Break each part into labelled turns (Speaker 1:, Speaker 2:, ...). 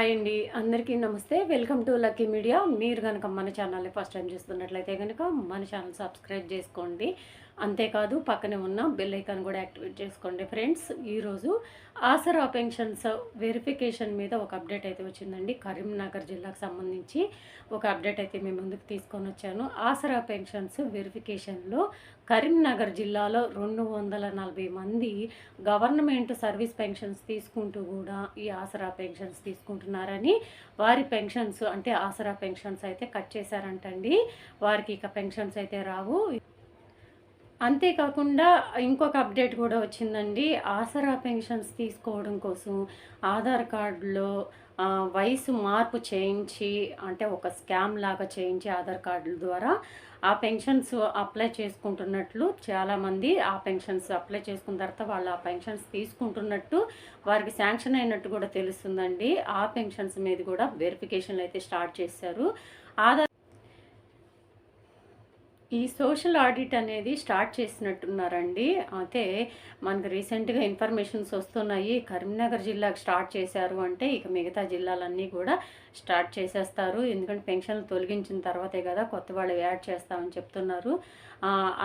Speaker 1: Hi అండి, అందరికీ నమస్తే. Welcome to lucky media. మీరు కనుక మన ఛానల్ని ఫస్ట్ టైం చూస్తున్నట్లయితే కనుక మన ఛానల్ సబ్స్క్రైబ్ చేసుకోండి. అంతేకాదు పక్కనే ఉన్న బెల్ ఐకాన్ కూడా యాక్టివేట్ చేసుకోండి. ఫ్రెండ్స్, ఈరోజు ఆసరా పెన్షన్స్ వెరిఫికేషన్ మీద ఒక అప్డేట్ అయితే వచ్చిందండి. కరీంనగర్ జిల్లాకు సంబంధించి ఒక అప్డేట్ అయితే మేము ముందుకు తీసుకొని వచ్చాను. ఆసరా పెన్షన్స్ వెరిఫికేషన్లో కరీంనగర్ జిల్లాలో 240 మంది గవర్నమెంట్ సర్వీస్ పెన్షన్స్ తీసుకుంటూ కూడా ఈ ఆసరా పెన్షన్స్ తీసుకుంటున్నారని, వారి పెన్షన్స్ అంటే ఆసరా పెన్షన్స్ అయితే కట్ చేశారంటండి. వారికి ఇక పెన్షన్స్ అయితే రావు. అంతేకాకుండా ఇంకొక అప్డేట్ కూడా వచ్చిందండి. ఆసరా పెన్షన్స్ తీసుకోవడం కోసం ఆధార్ కార్డులో వయసు మార్పు చేయించి, అంటే ఒక స్కామ్ లాగా చేయించి ఆధార్ కార్డుల ద్వారా ఆ పెన్షన్స్ అప్లై చేసుకుంటున్నట్లు చాలామంది ఆ పెన్షన్స్ అప్లై చేసుకున్న తర్వాత వాళ్ళు ఆ పెన్షన్స్ తీసుకుంటున్నట్టు వారికి శాంక్షన్ అయినట్టు కూడా తెలుస్తుందండి. ఆ పెన్షన్స్ మీద కూడా వెరిఫికేషన్లు అయితే స్టార్ట్ చేశారు. ఆధార్ ఈ సోషల్ ఆడిట్ అనేది స్టార్ట్ చేసినట్టున్నారండి. అయితే మనకు రీసెంట్గా ఇన్ఫర్మేషన్స్ వస్తున్నాయి. కరీంనగర్ జిల్లాకు స్టార్ట్ చేశారు అంటే ఇక మిగతా జిల్లాలన్నీ కూడా స్టార్ట్ చేసేస్తారు. ఎందుకంటే పెన్షన్లు తొలగించిన తర్వాతే కదా కొత్త వాళ్ళు యాడ్ చేస్తామని చెప్తున్నారు.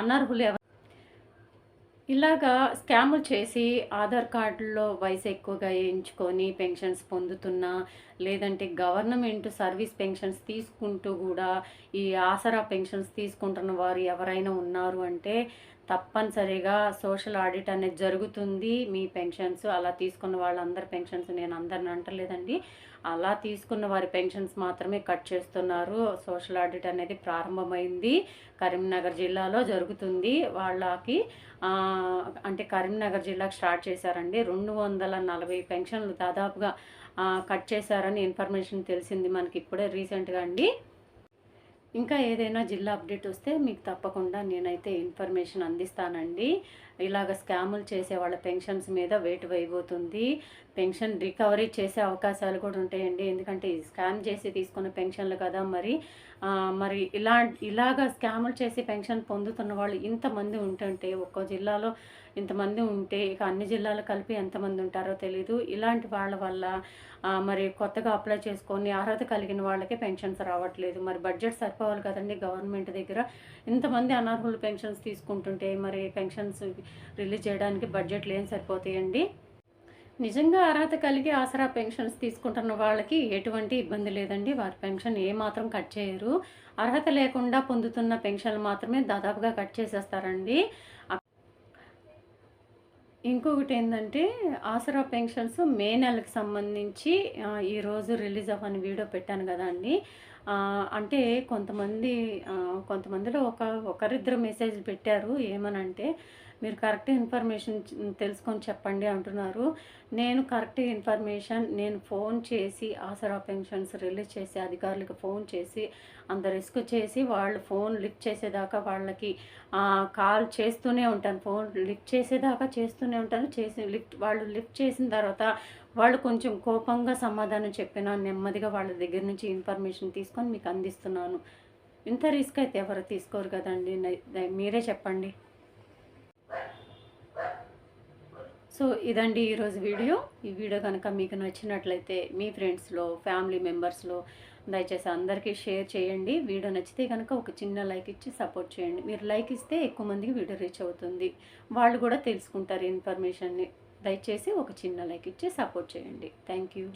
Speaker 1: అనర్హులు ఇలాగా స్కాములు చేసి ఆధార్ కార్డులో వయసు ఎక్కువగా వేయించుకొని పెన్షన్స్ పొందుతున్నా, లేదంటే గవర్నమెంట్ సర్వీస్ పెన్షన్స్ తీసుకుంటూ కూడా ఈ ఆసరా పెన్షన్స్ తీసుకుంటున్న వారు ఎవరైనా ఉన్నారు అంటే తప్పనిసరిగా సోషల్ ఆడిట్ అనేది జరుగుతుంది. మీ పెన్షన్స్ అలా తీసుకున్న వాళ్ళందరి పెన్షన్స్, నేను అందరిని అంటలేదండి, అలా తీసుకున్న వారి పెన్షన్స్ మాత్రమే కట్ చేస్తున్నారు. సోషల్ ఆడిట్ అనేది ప్రారంభమైంది, కరీంనగర్ జిల్లాలో జరుగుతుంది. వాళ్ళకి అంటే కరీంనగర్ జిల్లాకు స్టార్ట్ చేశారండి. 240 పెన్షన్లు దాదాపుగా కట్ చేశారని ఇన్ఫర్మేషన్ తెలిసింది మనకి ఇప్పుడే రీసెంట్గా అండి. ఇంకా ఏదైనా జిల్లా అప్డేట్ వస్తే మీకు తప్పకుండా నేనైతే ఇన్ఫర్మేషన్ అందిస్తానండి. ఇలాగ స్కాములు చేసే వాళ్ళ పెన్షన్స్ మీద వేటు వేయబోతుంది. పెన్షన్ రికవరీ చేసే అవకాశాలు కూడా ఉంటాయండి. ఎందుకంటే స్కామ్ చేసి తీసుకున్న పెన్షన్లు కదా, మరి ఇలాగ స్కాములు చేసి పెన్షన్ పొందుతున్న వాళ్ళు ఇంతమంది ఉంటుంటే, ఒక్కో జిల్లాలో ఇంతమంది ఉంటే ఇక అన్ని జిల్లాలు కలిపి ఎంతమంది ఉంటారో తెలీదు. ఇలాంటి వాళ్ళ వల్ల మరి కొత్తగా అప్లై చేసుకొని అర్హత కలిగిన వాళ్ళకే పెన్షన్స్ రావట్లేదు. మరి బడ్జెట్ సరిపోవాలి కదండి గవర్నమెంట్ దగ్గర. ఇంతమంది అనర్హులు పెన్షన్స్ తీసుకుంటుంటే మరి పెన్షన్స్ రిలీజ్ చేయడానికి బడ్జెట్లు ఏం సరిపోతాయండి. నిజంగా అర్హత కలిగి ఆసరా పెన్షన్స్ తీసుకుంటున్న వాళ్ళకి ఎటువంటి ఇబ్బంది లేదండి. వారి పెన్షన్ ఏమాత్రం కట్ చేయరు. అర్హత లేకుండా పొందుతున్న పెన్షన్లు మాత్రమే దాదాపుగా కట్ చేసేస్తారండి. ఇంకొకటి ఏంటంటే ఆసరా పెన్షన్స్ మే నెలకు సంబంధించి ఈరోజు రిలీజ్ అవ్వని వీడియో పెట్టాను కదా అండి. అంటే కొంతమందిలో ఒకరిద్దరు మెసేజ్ పెట్టారు. ఏమనంటే, మీరు కరెక్ట్ ఇన్ఫర్మేషన్ తెలుసుకొని చెప్పండి అంటున్నారు. నేను కరెక్ట్ ఇన్ఫర్మేషన్ నేను ఫోన్ చేసి ఆసరా పెన్షన్స్ రిలీజ్ చేసే అధికారులకు ఫోన్ చేసి అంత రిస్క్ చేసి వాళ్ళు ఫోన్ లిఫ్ట్ చేసేదాకా వాళ్ళకి కాల్ చేస్తూనే ఉంటాను. ఫోన్ లిఫ్ట్ చేసేదాకా చేస్తూనే ఉంటాను. వాళ్ళు లిఫ్ట్ చేసిన తర్వాత వాళ్ళు కొంచెం కోపంగా సమాధానం చెప్పినా నెమ్మదిగా వాళ్ళ దగ్గర నుంచి ఇన్ఫర్మేషన్ తీసుకొని మీకు అందిస్తున్నాను. ఇంత రిస్క్ అయితే ఎవరు తీసుకోరు కదండి, మీరే చెప్పండి. సో ఇదండి ఈరోజు వీడియో. ఈ వీడియో కనుక మీకు నచ్చినట్లయితే మీ ఫ్రెండ్స్లో, ఫ్యామిలీ మెంబర్స్లో దయచేసి అందరికీ షేర్ చేయండి. వీడియో నచ్చితే కనుక ఒక చిన్న లైక్ ఇచ్చి సపోర్ట్ చేయండి. మీరు లైక్ ఇస్తే ఎక్కువ మందికి వీడియో రీచ్ అవుతుంది, వాళ్ళు కూడా తెలుసుకుంటారు ఇన్ఫర్మేషన్ని. దయచేసి ఒక చిన్న లైక్ ఇచ్చి సపోర్ట్ చేయండి. Thank you.